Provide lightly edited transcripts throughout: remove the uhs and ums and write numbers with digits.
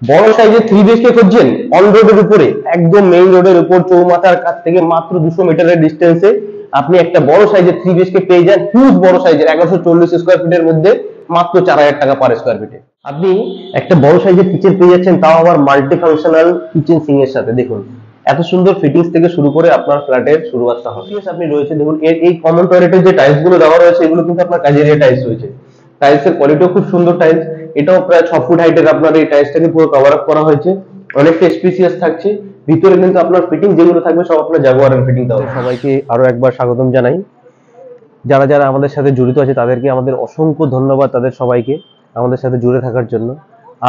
বড় সাইজের 3 BHK খুঁজছেন অন রোডের উপরে, একদম মেইন রোডের উপর চৌমাথার কাছ থেকে মাত্র 200 মিটারের ডিস্টেন্সে আপনি একটা বড় সাইজের 3 BHK পেয়ে যান, হিউজ বড় সাইজের 1140 স্কোয়ার ফিটের মধ্যে মাত্র 4000 টাকা পার স্কোয়ার ফিটে। আপনি একটা বড় সাইজের কিচেন পেয়ে যাচ্ছেন, তাও আবার মাল্টি ফাংশনাল কিচেন সিং এর সাথে। দেখুন এত সুন্দর ফিটিংস থেকে শুরু করে আপনার ফ্ল্যাটের শুরুয়াতটা হবে। আপনি রয়েছে দেখুন এর এই কমন টয়লেটের যে টাইলস গুলো দেওয়া রয়েছে এগুলো কিন্তু আপনার কাজেরিয়া টাইলস রয়েছে। টাইলসের কোয়ালিটিও খুব সুন্দর টাইলস, এটাও প্রায় 6 ফুট হাইটের আপনার এই টাইলসটাকে পুরো কভার আপ করা হয়েছে, অনেকটা স্পেসিয়াস থাকছে। ভিতরে কিন্তু আপনার ফিটিং যেগুলো থাকবে সব আপনার জাগুয়ারের ফিটিং দেওয়া। সবাইকে আরো একবার স্বাগতম জানাই, যারা যারা আমাদের সাথে জড়িত আছে তাদেরকে আমাদের অসংখ্য ধন্যবাদ, তাদের সবাইকে আমাদের সাথে জুড়ে থাকার জন্য।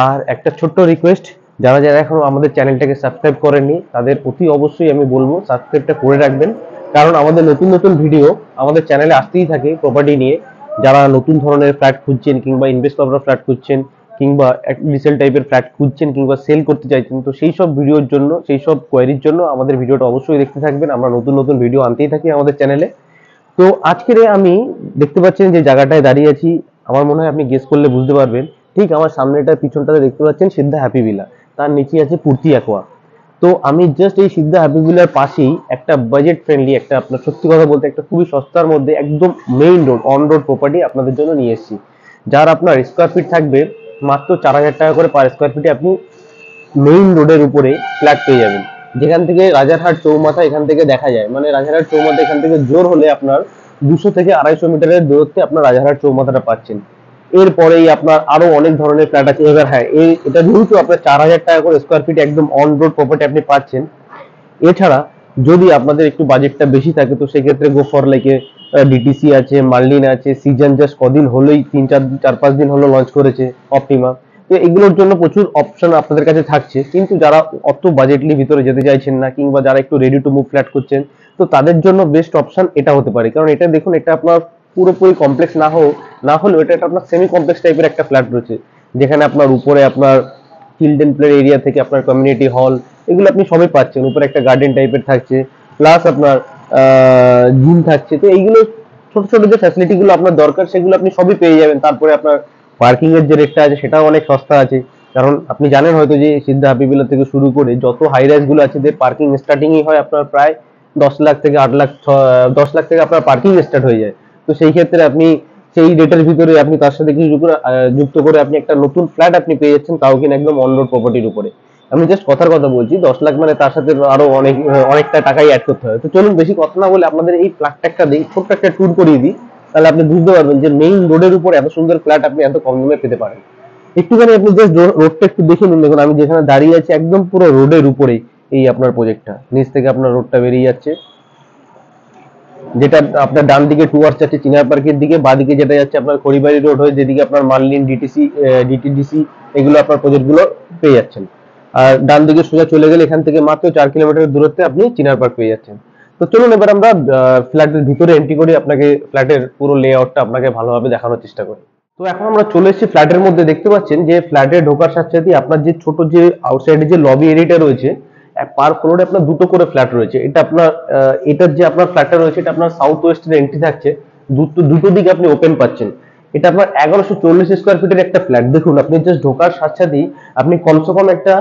আর একটা ছোট্ট রিকোয়েস্ট, যারা যারা এখনো আমাদের চ্যানেলটাকে সাবস্ক্রাইব করেননি তাদের অতি অবশ্যই আমি বলবো সাবস্ক্রাইবটা করে রাখবেন, কারণ আমাদের নতুন নতুন ভিডিও আমাদের চ্যানেলে আসতেই থাকে প্রপার্টি নিয়ে। যারা নতুন ধরনের ফ্ল্যাট খুঁজছেন কিংবা ইনভেস্ট করার ফ্ল্যাট খুঁজছেন কিংবা রিসেল টাইপের ফ্ল্যাট খুঁজছেন কিংবা সেল করতে চাইছেন, তো সেই সব ভিডিওর জন্য, সেই সব কোয়ারির জন্য আমাদের ভিডিওটা অবশ্যই দেখতে থাকবেন। আমরা নতুন নতুন ভিডিও আনতেই থাকি আমাদের চ্যানেলে। তো আজকের আমি দেখতে পাচ্ছেন যে জায়গাটায় দাঁড়িয়ে আছি, আমার মনে হয় আপনি গেস করলে বুঝতে পারবেন। ঠিক আমার সামনেটা পিছনটাতে দেখতে পাচ্ছেন সিদ্ধা হ্যাপি ভিলা, তার নিচে আছে পূর্তি অ্যাকোয়া। তো আমি জাস্ট এই সিদ্ধা হ্যাপি ভিলার পাশেই একটা বাজেট ফ্রেন্ডলি, একটা আপনার সত্যি কথা বলতে একটা খুবই সস্তার মধ্যে একদম main road on road property আপনাদের জন্য নিয়ে এসেছি, যার আপনার স্কোয়ার ফিট থাকবে মাত্র 4000 টাকা করে পার স্কোয়ার ফিটে। আপনি মেইন রোডের উপরে ফ্ল্যাট পেয়ে যাবেন, যেখান থেকে রাজারহাট চৌমাথা এখান থেকে দেখা যায়। মানে রাজারহাট চৌমাথা এখান থেকে জোর হলে আপনার 200 থেকে 250 মিটারের দূরত্বে আপনার রাজারহাট চৌমাথাটা পাচ্ছেন। এরপরেই আপনার আরো অনেক ধরনের ফ্ল্যাট আছে। এবার হ্যাঁ, এটা যেহেতু আপনার 4000 টাকা করে স্কোয়ার ফিট একদম অন রোড প্রপার্টি আপনি পাচ্ছেন। এছাড়া যদি আপনাদের একটু বাজেটটা বেশি থাকে তো সেক্ষেত্রে গো ফর লাইক ডিটিসি আছে, মার্লিন আছে, সিজন জাস্ট কদিন হলোই 3-4-5 দিন হলো লঞ্চ করেছে অপটিমা। তো এগুলোর জন্য প্রচুর অপশন আপনাদের কাছে থাকছে, কিন্তু যারা অত বাজেটলি ভিতরে যেতে চাইছেন না কিংবা যারা একটু রেডি টু মুভ ফ্ল্যাট করছেন, তো তাদের জন্য বেস্ট অপশন এটা হতে পারে। কারণ এটা দেখুন, এটা আপনার পুরোপুরি কমপ্লেক্স না হলেও এটা আপনার সেমি কমপ্লেক্স টাইপের একটা ফ্ল্যাট রয়েছে, যেখানে আপনার উপরে আপনার চিলড্রেন প্লে এরিয়া থেকে আপনার কমিউনিটি হল এগুলো আপনি সবই পাচ্ছেন। উপরে একটা গার্ডেন টাইপের থাকছে, প্লাস আপনার জিম থাকছে। তো এইগুলো ছোট ছোট যে ফ্যাসিলিটি গুলো আপনার দরকার সেগুলো আপনি সবই পেয়ে যাবেন। তারপরে আপনার পার্কিং এর যে রেটটা আছে সেটাও অনেক সস্তা আছে, কারণ আপনি জানেন হয়তো যে সিদ্ধা হাবিবিলা থেকে শুরু করে যত হাই রাইজ গুলো আছে যে পার্কিং স্টার্টিংই হয় আপনার প্রায় 10 লাখ থেকে 8 লাখ, 10 লাখ থেকে আপনার পার্কিং স্টার্ট হয়ে যায়। তো সেই ক্ষেত্রে আপনি সেই রেটের ভিতরে আপনি তার সাথে কিছু যুক্ত করে আপনি একটা নতুন ফ্ল্যাট আপনি পেয়ে যাচ্ছেন, তাও কিনা একদম অন রোড প্রপার্টির উপরে। আমি জাস্ট কথার কথা বলছি, 10 লাখ মানে তার সাথে আরো অনেকটা টাকাই অ্যাড করতে হবে। তো চলুন বেশি কথা না বলে আপনাদের এই ফ্ল্যাটটা একটা দিই, ছোট্ট একটা ট্যুর করিয়ে দিই, তাহলে আপনি বুঝতে পারবেন যে মেইন রোডের উপর এত সুন্দর ফ্ল্যাট আপনি এত কম দামে পেতে পারেন। একটুখানি আপনি জাস্ট রোডটা একটু দেখে নিন। দেখুন আমি যেখানে দাঁড়িয়ে আছি একদম পুরো রোডের উপরেই এই আপনার প্রজেক্টটা, নিচ থেকে আপনার রোডটা বেরিয়ে যাচ্ছে, যেটা আপনার ডান দিকে টুয়ার্স যাচ্ছে চিনার পার্কের দিকে, বাঁ দিকে যেটা যাচ্ছে আপনার খড়িবাড়ি রোড হয়ে, যেদিকে আপনার মার্লিন, ডিটিসি, ডিটিডিসি এগুলো আপনার প্রজেক্ট গুলো পেয়ে যাচ্ছেন। আর ডান দিকে সোজা চলে গেলে এখান থেকে মাত্র 4 কিলোমিটার দূরত্বে আপনি চিনার পার্ক পেয়ে যাচ্ছেন। তো চলুন এবার আমরা ফ্ল্যাটের ভিতরে এন্ট্রি করি, আপনাকে ফ্ল্যাটের পুরো লেআউটটা আপনাকে ভালোভাবে দেখানোর চেষ্টা করি। তো এখন আমরা চলে এসেছি ফ্ল্যাটের মধ্যে। দেখতে পাচ্ছেন যে ফ্ল্যাটে ঢোকার সাথে সাথে আপনার যে ছোট যে আউটসাইডে যে লবি এরিয়াটা রয়েছে, পার ফ্লোরে আপনার দুটো করে ফ্ল্যাট রয়েছে। এটা আপনার এটার যে আপনার ফ্ল্যাটটা রয়েছে এটা আপনার সাউথ ওয়েস্টের এন্ট্রি থাকছে, দুটো দিকে আপনি ওপেন পাচ্ছেন। এটা আপনার 1140 স্কোয়ার ফিটের একটা ফ্ল্যাট। দেখুন আপনি জাস্ট ঢোকার সাথে সাথেই আপনি কমসে কম একটা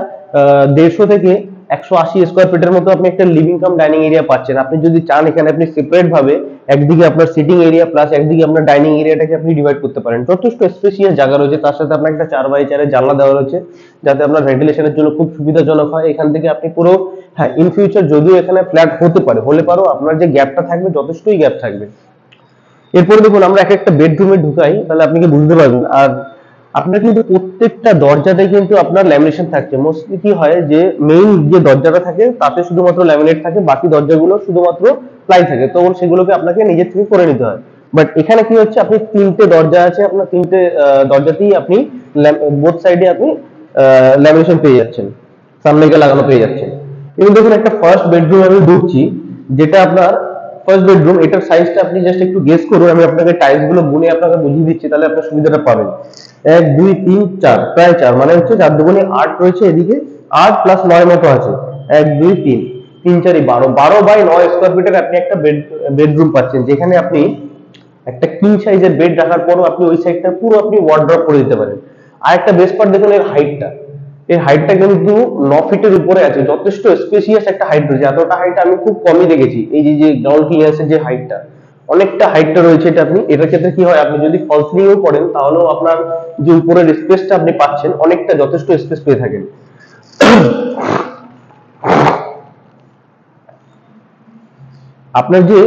150 থেকে 180 স্কোয়ার ফিটের মতো আপনি একটা লিভিং কাম ডাইনিং এরিয়া পাচ্ছেন। আপনি যদি চান এখানে আপনি সেপারেট ভাবে একদিকে আপনার সিটিং এরিয়া প্লাস একদিকে আপনার ডাইনিং এরিয়াটাকে আপনি ডিভাইড করতে পারেন। যথেষ্ট স্পেসিয়াস জায়গা রয়েছে, তার সাথে আপনার একটা 4x4 জানলা দেওয়া রয়েছে, যাতে আপনার ভেন্টিলেশনের জন্য খুব সুবিধাজনক হয়। এখান থেকে আপনি পুরো, হ্যাঁ ইন ফিউচার যদিও এখানে ফ্ল্যাট হলে পারো আপনার যে গ্যাপটা থাকবে যথেষ্টই গ্যাপ থাকবে। এরপরে দেখুন আমরা এক একটা বেডরুমে ঢুকাই, তাহলে আপনি কি বুঝতে পারবেন। আর আপনার কিন্তু প্রত্যেকটা দরজাতে কিন্তু আপনার ল্যামিনেশন থাকছে। মোস্টলি কি হয় যে মেইন যে দরজাটা থাকে তাতে শুধুমাত্র ল্যামিনেট থাকে, বাকি দরজাগুলো শুধুমাত্র প্লাই থাকে, তো সেগুলোকে আপনাকে নিজের থেকে করে নিতে হয়। বাট এখানে কি হচ্ছে, আপনি 3টে দরজা আছে, আপনার 3টে দরজাতেই আপনি বোথ সাইডে আপনি ল্যামিনেশন পেয়ে যাচ্ছেন, সামনে গিয়ে লাগানো পেয়ে যাচ্ছেন। এবং দেখুন একটা ফার্স্ট বেডরুম আমি ঢুকছি, যেটা আপনার ফার্স্ট বেডরুম। এটার সাইজটা আপনি জাস্ট একটু গেস করুন, আমি আপনাকে টাইলস গুলো গুনে আপনাকে বুঝিয়ে দিচ্ছি, তাহলে আপনার সুবিধাটা পাবেন। 1 2 3 4, প্রায় 4, মানে হচ্ছে 4 দুগুণে 8 রয়েছে, এদিকে 8 প্লাস 9 মতো আছে। 1 2 3 3 4 12 বাই 9 স্কোয়ার ফিটের আপনি একটা বেডরুম পাচ্ছেন, যেখানে আপনি একটা কিং সাইজের বেড রাখার পরও আপনি ওই সাইডটা পুরো আপনি ওয়ার্ড্রপ করে দিতে পারেন। আর একটা বেস্ট পার্ট দেখুন এর হাইটটা, এর হাইটটা কিন্তু 9 ফিটের উপরে আছে, যথেষ্ট স্পেসিয়াস একটা হাইট রয়েছে। এতটা হাইট আমি খুব কমই দেখেছি, এই যে যে গ্রাউন্ড ক্লিয়ারেন্সের যে হাইটটা, অনেকটা হাইটটা রয়েছে এটা। আপনি এটার ক্ষেত্রে কি হয়, আপনি যদি ফল সিলিংও করেন তাহলেও আপনার যে উপরের স্পেসটা আপনি পাচ্ছেন, অনেকটা যথেষ্ট স্পেস পেয়ে থাকেন। আপনার যে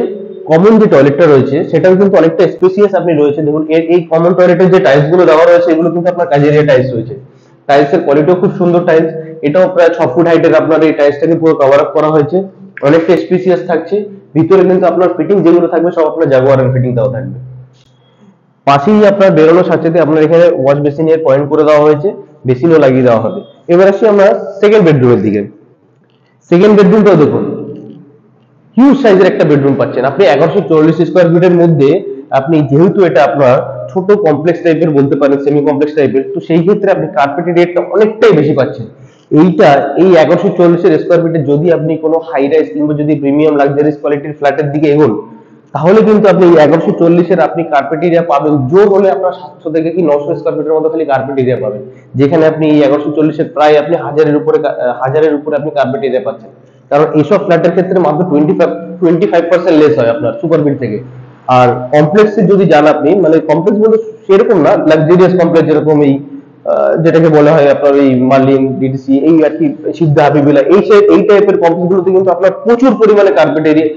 কমন যে টয়লেটটা রয়েছে সেটাও কিন্তু অনেকটা স্পেসিয়াস আপনি রয়েছে। দেখুন এর এই কমন টয়লেটের যে টাইলস গুলো দেওয়া রয়েছে এগুলো কিন্তু আপনার কাজেরিয়া টাইলস রয়েছে। টাইলস এর কোয়ালিটিও খুব সুন্দর টাইলস। এটাও প্রায় 6 ফুট হাইটের আপনার এই টাইলসটাকে পুরো কভার আপ করা হয়েছে, অনেকটা স্পেসিয়াস থাকছে। ভিতরে কিন্তু আপনার ফিটিং যেগুলো থাকবে সব আপনার জাগুয়ারের ফিটিং দেওয়া থাকবে। পাশেই আপনার বেরোনোর সাথে সাথে আপনার এখানে ওয়াশ বেসিনের পয়েন্ট করে দেওয়া হয়েছে, বেসিনও লাগিয়ে দেওয়া হবে। এবার আসি আমরা সেকেন্ড বেডরুমের দিকে। সেকেন্ড বেডরুমটাও দেখুন, হিউজ সাইজের একটা বেডরুম পাচ্ছেন আপনি 1140 স্কোয়ার ফিটের মধ্যে। আপনি যেহেতু এটা আপনার ছোট কমপ্লেক্স টাইপের বলতে পারেন, সেমি কমপ্লেক্স টাইপের, তো সেই ক্ষেত্রে আপনি কার্পেটের রেটটা অনেকটাই বেশি পাচ্ছেন। এইটা এই 1140 স্কোয়ার ফিটে যদি আপনি কোনো হাই রাইজ কিংবা যদি প্রিমিয়াম লাক্সারিয়াস কোয়ালিটির ফ্ল্যাটের দিকে এগোন, তাহলে কিন্তু আপনি এই 1140-এর আপনি কার্পেট এরিয়া পাবেন জোর হলে আপনার 700 থেকে কি 900 স্কোয়ার ফিটের মতো খালি কার্পেট এরিয়া পাবেন, যেখানে আপনি এই 1140-এর প্রায় আপনি হাজারের উপরে আপনি কার্পেট এরিয়া পাচ্ছেন। কারণ এইসব ফ্ল্যাটের ক্ষেত্রে মাত্র 25% লেস হয় আপনার সুপার বিট থেকে। আর কমপ্লেক্সে যদি যান আপনি, মানে কমপ্লেক্স বলতে সেরকম না, লাক্সারিয়াস কমপ্লেক্স যেরকম এই যেটাকে বলা হয় আপনার এই মার্লিন ডিডিসি এই আর কি, সিদ্ধা হাবিবিলা, এই টাইপের কমপ্লেক্স গুলোতে কিন্তু আপনার প্রচুর পরিমাণে কার্পেট এরিয়া,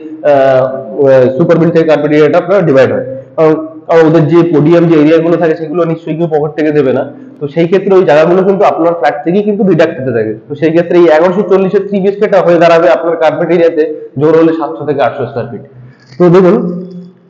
সুপার বিল থেকে কার্পেট এরিয়াটা আপনার ডিভাইড হয়। কারণ কারণ ওদের যে পোডিয়াম যে এরিয়া গুলো থাকে সেগুলো নিশ্চয়ই কেউ পকেট থেকে দেবে না। তো সেই ক্ষেত্রে ওই জায়গাগুলো কিন্তু আপনার ফ্ল্যাট থেকেই কিন্তু ডিডাক্ট হতে থাকে। তো সেই ক্ষেত্রে এই 1140-এর 3 বিএসকেটা হয়ে দাঁড়াবে আপনার কার্পেট এরিয়াতে জোর হলে 700 থেকে 800 স্কোয়ার ফিট। তো দেখুন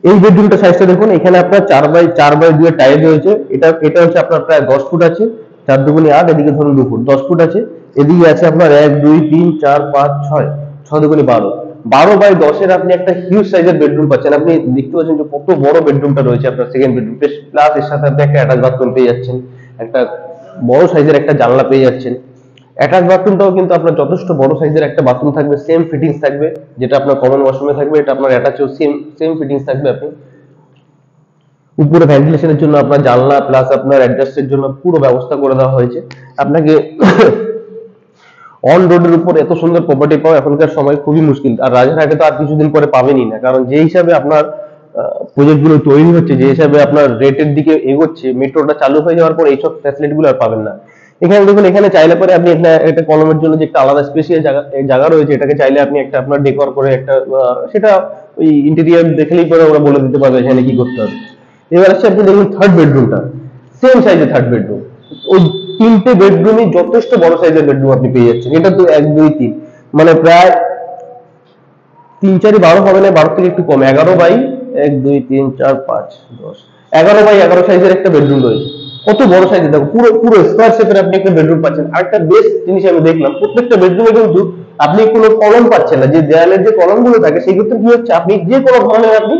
এই বেডরুমটা সাইজটা দেখুন, এখানে আপনার 4x4x2 এর টাইল রয়েছে। এটা এটা হচ্ছে আপনার প্রায় 10 ফুট আছে, 4 দুগুণে 8, এদিকে ধরুন 2 ফুট, 10 ফুট আছে। এদিকে আছে আপনার 1 2 3 4 5 6, 6 দুগুণে 12, 12x10-এর আপনি একটা হিউজ সাইজের বেডরুম পাচ্ছেন। আপনি দেখতে পাচ্ছেন যে কত বড় বেডরুমটা রয়েছে আপনার সেকেন্ড বেডরুম, প্লাস এর সাথে আপনি একটা অ্যাটাচ বাথরুম পেয়ে যাচ্ছেন, একটা বড় সাইজের একটা জানলা পেয়ে যাচ্ছেন। অ্যাটাচ বাথরুমটাও কিন্তু আপনার যথেষ্ট বড় সাইজের একটা বাথরুম থাকবে, সেম ফিটিংস থাকবে যেটা আপনার কমন ওয়াশরুমে থাকবে, এটা আপনার অ্যাটাচও সেম সেম ফিটিংস থাকবে। আপনি উপরে ভেন্টিলেশনের জন্য আপনার জানলা প্লাস আপনার অ্যাডজাস্টের জন্য পুরো ব্যবস্থা করে দেওয়া হয়েছে আপনাকে। অন রোডের উপর এত সুন্দর প্রপার্টি পাওয়া এখনকার সময় খুবই মুশকিল, আর রাজারহাটে তো আর কিছুদিন পরে পাবেনই না। কারণ যে হিসাবে আপনার প্রজেক্ট গুলো তৈরি হচ্ছে, যে হিসাবে আপনার রেটের দিকে এগোচ্ছে, মেট্রোটা চালু হয়ে যাওয়ার পর এইসব ফ্যাসিলিটি গুলো আর পাবেন না। এখানে দেখুন, এখানে চাইলে পরে আপনি একটা কলমের জন্য যে একটা আলাদা স্পেশাল জায়গা রয়েছে, এটাকে চাইলে আপনি একটা আপনার ডেকোর করে একটা সেটা ওই ইন্টেরিয়র দেখলেই পরে ওরা বলে দিতে পারবে এখানে কি করতে হবে। এবার আসছে আপনি দেখুন থার্ড বেডরুমটা, সেম সাইজের থার্ড বেডরুম। ওই তিনটে বেডরুমই যথেষ্ট বড় সাইজের বেডরুম আপনি পেয়ে যাচ্ছেন। এটা তো 1 2 3 মানে প্রায় 3 4 12 হবে না, 12 থেকে একটু কম, 11x1 2 3 4 5 10, 11x11 সাইজের একটা বেডরুম রয়েছে। কত বড় সাইজের, দেখো পুরো পুরো স্কোয়ার শেপের আপনি একটা বেডরুম পাচ্ছেন। আর একটা বেস্ট জিনিস আমি দেখলাম, প্রত্যেকটা বেডরুমে কিন্তু আপনি কোনো কলম পাচ্ছেন না। যে দেয়ালের যে কলম গুলো থাকে সেই ক্ষেত্রে কি হচ্ছে, আপনি যে কোনো ধরনের আপনি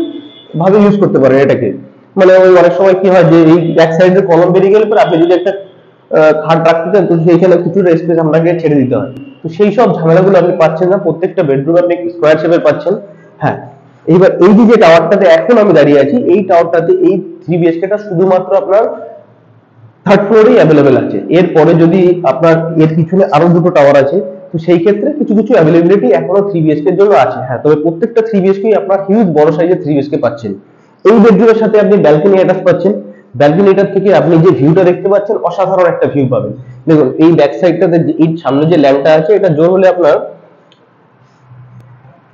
ভাবে ইউজ করতে পারেন এটাকে। মানে ওই অনেক সময় কি হয় যে এই ব্যাক সাইডের কলম বেরিয়ে গেলে পরে আপনি যদি একটা খাট রাখতে চান, তো সেইখানে কিছুটা স্পেস আপনাকে ছেড়ে দিতে হয়। তো সেই সব ঝামেলাগুলো আপনি পাচ্ছেন না, প্রত্যেকটা বেডরুম আপনি স্কোয়ার শেপের পাচ্ছেন। হ্যাঁ, এইবার এই যে টাওয়ারটাতে এখন আমি দাঁড়িয়ে আছি, এই টাওয়ারটাতে এই 3 বিএসকেটা শুধুমাত্র আপনার থার্ড ফ্লোরেই অ্যাভেলেবেল আছে। এরপরে যদি আপনার এর পিছনে আরো দুটো টাওয়ার আছে, তো সেই ক্ষেত্রে কিছু কিছু অ্যাভেলেবিলিটি এখনো 3 বিএসকে এর জন্য আছে। হ্যাঁ, তবে প্রত্যেকটা 3 বিএসকে আপনার হিউজ বড় সাইজের 3 বিএসকে পাচ্ছেন। এই বেডরুমের সাথে আপনি ব্যালকনি অ্যাটাচ পাচ্ছেন। ব্যালকনিটার থেকে আপনি যে ভিউটা দেখতে পাচ্ছেন অসাধারণ একটা ভিউ পাবেন। দেখুন এই ব্যাক সাইডটাতে এই সামনে যে ল্যান্ডটা আছে, এটা জোর হলে আপনার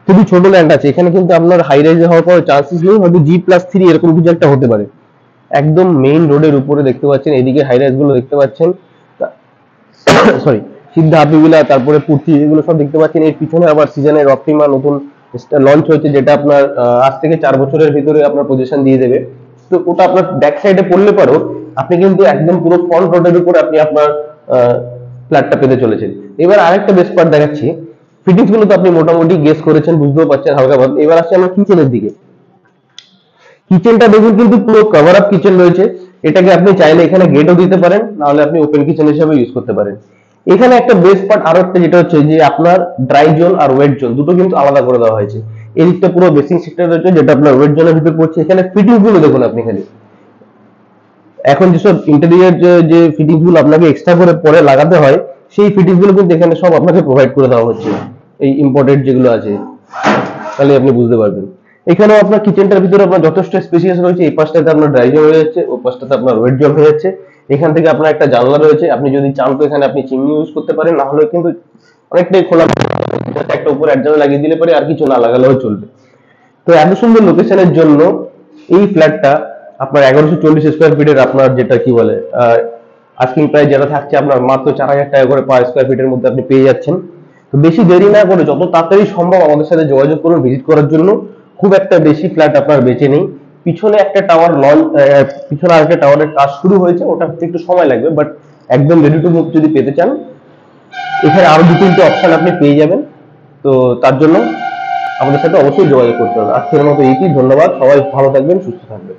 খুবই ছোট ল্যান্ড আছে, এখানে কিন্তু আপনার হাই রাইজে হওয়ার কোনো চান্সেস নেই, হয়তো G+3 এরকম কিছু একটা হতে পারে। একদম মেইন রোডের উপরে দেখতে পাচ্ছেন, এদিকে হাই রাইজ গুলো দেখতে পাচ্ছেন, সরি সিদ্ধা হাবিবিলা, তারপরে পূর্তি, এগুলো সব দেখতে পাচ্ছেন। এর পিছনে আবার সিজনের অপটিমা নতুন লঞ্চ হয়েছে, যেটা আপনার আজ থেকে 4 বছরের ভিতরে আপনার পজিশন দিয়ে দেবে। তো ওটা আপনার ব্যাক সাইডে পড়লে পরেও আপনি কিন্তু একদম পুরো ফ্রন্ট রোডের উপরে আপনি আপনার ফ্ল্যাটটা পেতে চলেছেন। এবার আরেকটা বেস্ট পার্ট দেখাচ্ছি। ফিটিংস গুলো তো আপনি মোটামুটি গেস করেছেন, বুঝতেও পারছেন হালকা ভাবে। এবার আসছে আমরা কিচেনের দিকে। কিচেনটা দেখুন কিন্তু পুরো কভার আপ কিচেন রয়েছে। এটাকে আপনি চাইলে এখানে গেটও দিতে পারেন, নাহলে আপনি ওপেন কিচেন হিসেবে ইউজ করতে পারেন। এখানে একটা বেস্ট পার্ট আরো একটা, যেটা হচ্ছে যে আপনার ড্রাই জোন আর ওয়েট জোন দুটো কিন্তু আলাদা করে দেওয়া হয়েছে। এদিকটা পুরো বেসিং সেক্টর রয়েছে, যেটা আপনার ওয়েট জোনের ভিতর পড়ছে। এখানে ফিটিংস গুলো দেখুন আপনি খালি, এখন যেসব ইন্টেরিয়র যে ফিটিংস গুলো আপনাকে এক্সট্রা করে পরে লাগাতে হয়, সেই ফিটিংস গুলো কিন্তু এখানে সব আপনাকে প্রোভাইড করে দেওয়া হচ্ছে, এই ইম্পোর্টেড যেগুলো আছে, তাহলে আপনি বুঝতে পারবেন। এখানেও আপনার কিচেনটার ভিতরে আপনার যথেষ্ট স্পেসিয়াস রয়েছে। এই পাশটাতে আপনার ড্রাইভিং হয়ে যাচ্ছে, ওই পাশটাতে আপনার ওয়েট জব হয়ে যাচ্ছে। এখান থেকে আপনার একটা জানলা রয়েছে, আপনি যদি চান তো এখানে আপনি চিমনি ইউজ করতে পারেন, না হলে কিন্তু অনেকটাই খোলা, একটা উপরে অ্যাডজাস্ট লাগিয়ে দিলে পরে আর কিছু না লাগালেও চলবে। তো এত সুন্দর লোকেশনের জন্য এই ফ্ল্যাটটা আপনার 1140 স্কোয়ার ফিটের, আপনার যেটা কি বলে আস্কিং প্রাইস যেটা থাকছে আপনার মাত্র 4000 টাকা করে পার স্কোয়ার ফিটের মধ্যে আপনি পেয়ে যাচ্ছেন। তো বেশি দেরি না করে যত তাড়াতাড়ি সম্ভব আমাদের সাথে যোগাযোগ করুন ভিজিট করার জন্য। খুব একটা বেশি ফ্ল্যাট আপনার বেঁচে নেই। পিছনে একটা টাওয়ার পিছনে আরেকটা টাওয়ারের কাজ শুরু হয়েছে, ওটা একটু সময় লাগবে, বাট একদম রেডি টু মুভ যদি পেতে চান এখানে আরো 2-3টে অপশন আপনি পেয়ে যাবেন। তো তার জন্য আমাদের সাথে অবশ্যই যোগাযোগ করতে হবে। আজকের মতো এইটি, ধন্যবাদ, সবাই ভালো থাকবেন, সুস্থ থাকবেন।